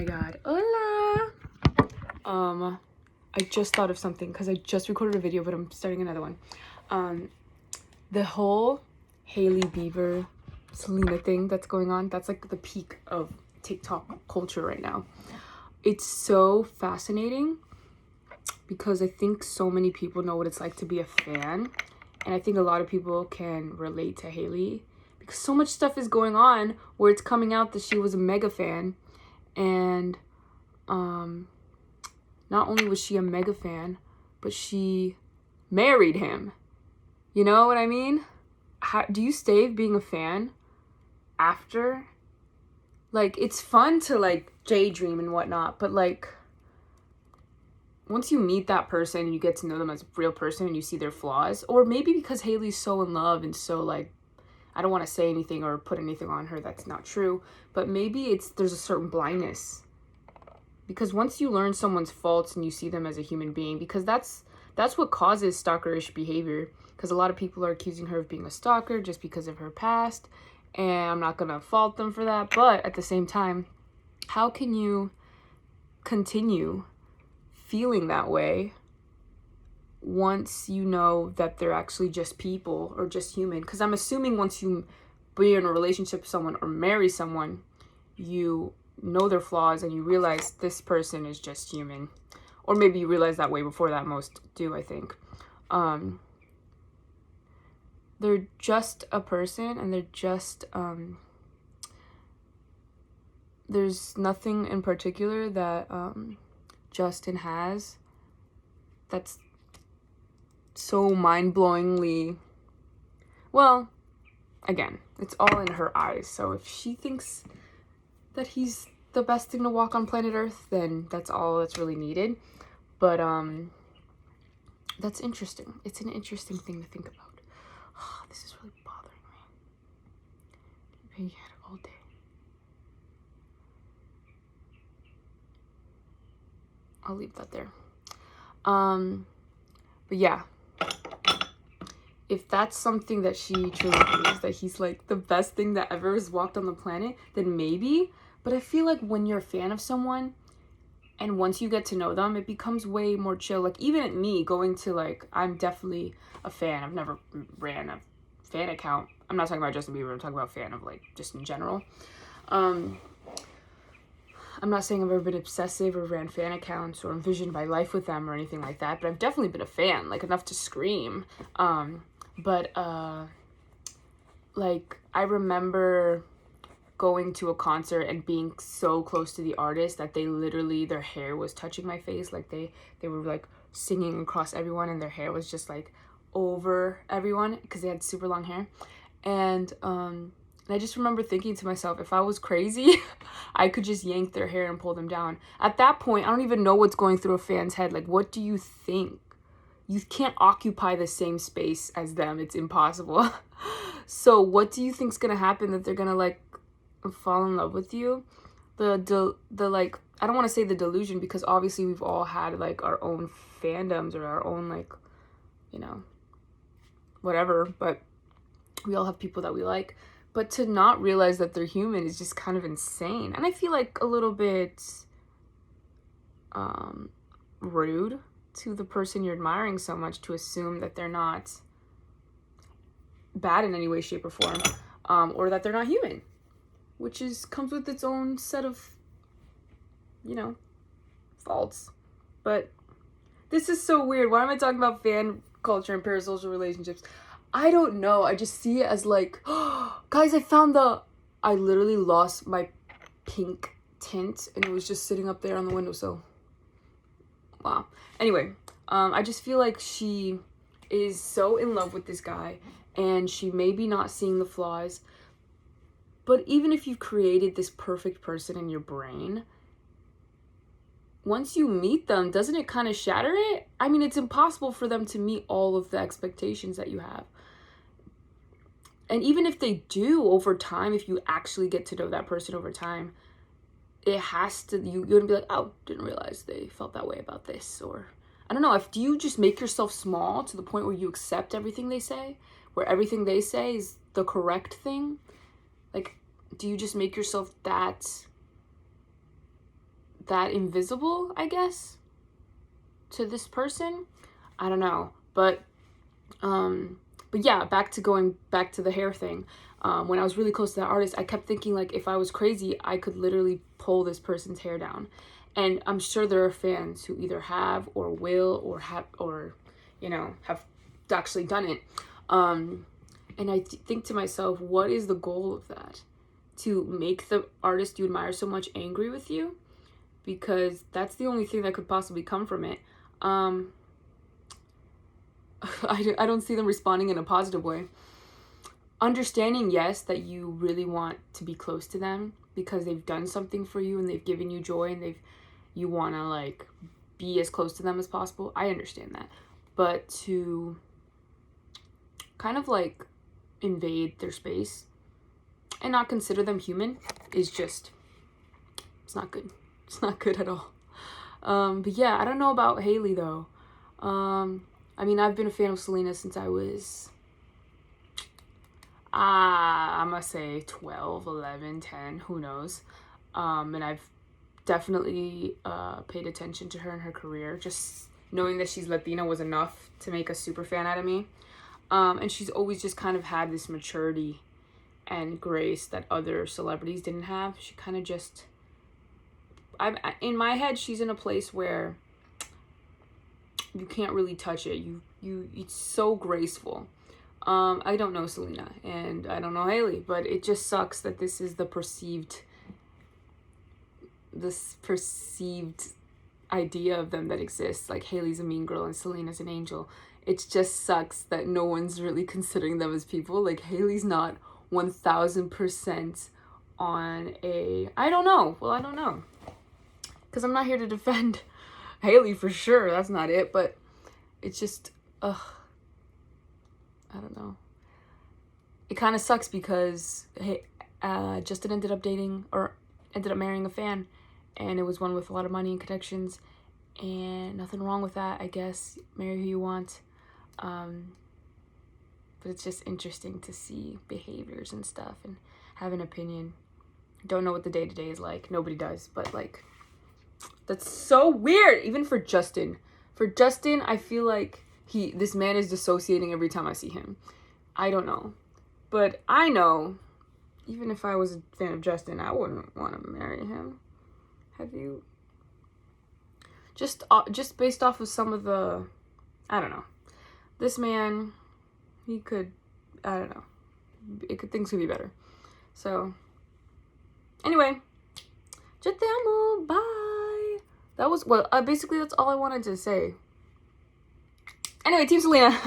my god. Hola! I just thought of something because I just recorded a video, but I'm starting another one. The whole Hailey Bieber Selena thing that's going on, that's like the peak of TikTok culture right now. It's so fascinating because I think so many people know what it's like to be a fan, and I think a lot of people can relate to Hailey because so much stuff is going on where it's coming out that she was a mega fan, and not only was she a mega fan, but she married him. You know what I mean? How do you stay being a fan after? Like, it's fun to like daydream and whatnot, but like once you meet that person and you get to know them as a real person and you see their flaws, or maybe because Hailey's so in love and so like, I don't want to say anything or put anything on her that's not true, but maybe there's a certain blindness. Because once you learn someone's faults and you see them as a human being, because that's what causes stalkerish behavior. Because a lot of people are accusing her of being a stalker just because of her past, and I'm not gonna fault them for that. But at the same time, how can you continue feeling that way once you know that they're actually just people or just human? Because I'm assuming once you be in a relationship with someone or marry someone, you know their flaws and you realize this person is just human. Or maybe you realize that way before that. Most do, I think. They're just a person, and they're just there's nothing in particular that Justin has that's so mind-blowingly, well, again, it's all in her eyes. So if she thinks that he's the best thing to walk on planet Earth, then that's all that's really needed. But that's interesting. It's an interesting thing to think about. Oh, this is really bothering me. I've had it all day. I'll leave that there. But yeah, if that's something that she truly believes, that he's like the best thing that ever has walked on the planet, then maybe. But I feel like when you're a fan of someone and once you get to know them, it becomes way more chill. Like, even at me going to, like, I'm definitely a fan. I've never ran a fan account. I'm not talking about Justin Bieber. I'm talking about fan of, like, just in general. I'm not saying I've ever been obsessive or ran fan accounts or envisioned my life with them or anything like that, but I've definitely been a fan, like, enough to scream. Like, I remember going to a concert and being so close to the artist that they literally, their hair was touching my face. Like, they were like singing across everyone and their hair was just like over everyone because they had super long hair. And I just remember thinking to myself, if I was crazy, I could just yank their hair and pull them down. At that point, I don't even know what's going through a fan's head. Like, what do you think? You can't occupy the same space as them. It's impossible. So what do you think's gonna happen? That they're gonna like fall in love with you? The like, I don't want to say the delusion, because obviously we've all had like our own fandoms or our own, like, you know, whatever, but we all have people that we like. But to not realize that they're human is just kind of insane. And I feel like a little bit rude to the person you're admiring so much to assume that they're not bad in any way, shape, or form, or that they're not human, which comes with its own set of, you know, faults. But this is so weird. Why am I talking about fan culture and parasocial relationships? I don't know. I just see it as like, oh, guys, I literally lost my pink tint and it was just sitting up there on the windowsill. Wow. Anyway, I just feel like she is so in love with this guy and she may be not seeing the flaws. But even if you've created this perfect person in your brain, once you meet them, doesn't it kind of shatter it? I mean, it's impossible for them to meet all of the expectations that you have. And even if they do over time, if you actually get to know that person over time, it has to, you're going to be like, oh, didn't realize they felt that way about this. Or, I don't know, do you just make yourself small to the point where you accept everything they say? Where everything they say is the correct thing? Like, do you just make yourself that that invisible, I guess, to this person. I don't know. But yeah, going back to the hair thing. When I was really close to that artist, I kept thinking, like, if I was crazy, I could literally pull this person's hair down. And I'm sure there are fans who either have or will or have actually done it. And I think to myself, what is the goal of that? To make the artist you admire so much angry with you? Because that's the only thing that could possibly come from it. I don't see them responding in a positive way. Understanding, yes, that you really want to be close to them because they've done something for you and they've given you joy and you want to, like, be as close to them as possible. I understand that. But to kind of, like, invade their space and not consider them human is just, it's not good. It's not good at all. But yeah, I don't know about Hailey though. I mean, I've been a fan of Selena since I was, I'm gonna say 12, 11, 10, who knows. And I've definitely paid attention to her in her career. Just knowing that she's Latina was enough to make a super fan out of me. And she's always just kind of had this maturity and grace that other celebrities didn't have. She kind of just, in my head, she's in a place where you can't really touch it. It's so graceful. I don't know Selena and I don't know Hailey, but it just sucks that this is the perceived idea of them that exists. Like, Hailey's a mean girl and Selena's an angel. It just sucks that no one's really considering them as people. Like, Hailey's not 1000% on a, I don't know. Well, I don't know. Because I'm not here to defend Hailey for sure. That's not it. But it's just, I don't know. It kind of sucks because Justin ended up marrying a fan. And it was one with a lot of money and connections. And nothing wrong with that, I guess. Marry who you want. But it's just interesting to see behaviors and stuff and have an opinion. Don't know what the day-to-day is like. Nobody does. But, like, that's so weird. Even for Justin. For Justin, I feel like this man is dissociating every time I see him. I don't know. But I know, even if I was a fan of Justin, I wouldn't want to marry him. Have you? Just based off of some of the, I don't know. This man, he could, I don't know. Things could be better. So, anyway, te amo, bye. That was, well, basically that's all I wanted to say. Anyway, Team Selena.